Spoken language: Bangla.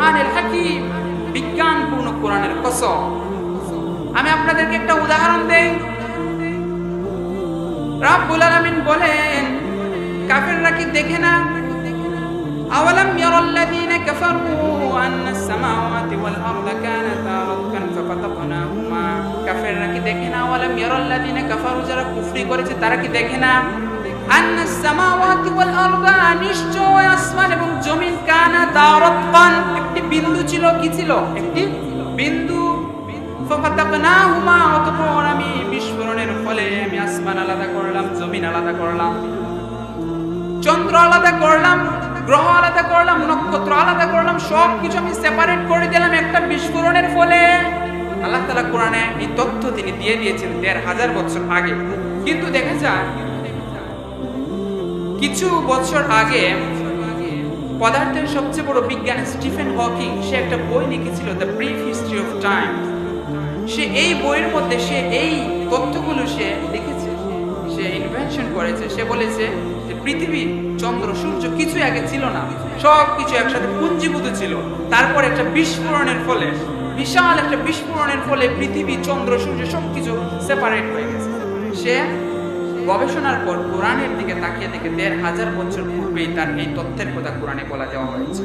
কুরআনিল হাকীম, বিজ্ঞানপূর্ণ কোরআনের কসম। আমি আপনাদেরকে একটা উদাহরণ দেই। রব্বুল আলামিন বলেন, কাফেররা কি দেখে না? আওয়ালাম ইয়ারাল্লাযীনা কাফারু আন্নাস সামাওয়াতি ওয়াল আরদা কানাতা রাতকান ফাফাতাকনাহুমা। কাফেররা কি দেখে না? আওয়ালাম ইয়ারাল্লাযীনা কাফারু, যারা কুফরি করেছে তারা কি দেখে না? আন্নাস সামাওয়াতি ওয়াল আরদা, নিশ্চয় আসমান এবং জমিন, কানাতা রাতকান, একটি বিন্দু ছিল। কি ছিল? একটি বিন্দু। ফাফাতাকনাহুমা, অতঃপর আমি বিস্ফোরণের ফলে আমি আসমান আলাদা করলাম, জমিন আলাদা করলাম, চন্দ্র আলাদা করলাম, গ্রহ আলাদা করলাম, নক্ষত্র আলাদা করলাম, সবকিছু আমি সেপারেট করে দিলাম একটা বিস্ফোরণের ফলে। আল্লাহ তাআলা কোরআনে এই তথ্য তিনি দিয়ে দিয়েছেন ১৫০০ বছর আগে। কিন্তু দেখা যায় কিছু বছর আগে পদার্থের সবচেয়ে বড় বিজ্ঞানী স্টিফেন হকিং, সে একটা বই লিখেছিল, the brief history of time. সে এই বইয়ের মধ্যে সে এই তথ্যগুলো সে লিখেছে, সে ইনভেনশন করেছে। সে বলেছে যে পৃথিবী, চন্দ্র, সূর্য কিছু আগে ছিল না, সব কিছু একসাথে পুঞ্জীভূত ছিল। তারপর একটা বিস্ফোরণের ফলে, বিশাল একটা বিস্ফোরণের ফলে পৃথিবী, চন্দ্র, সূর্য সবকিছু সেপারেট হয়ে গেছে। সে গবেষণার পর কোরআনের দিকে তাকিয়ে দেখে ১৫০০ বছর পূর্বেই তার এই তথ্যের কথা কোরআনে বলা দেওয়া হয়েছে।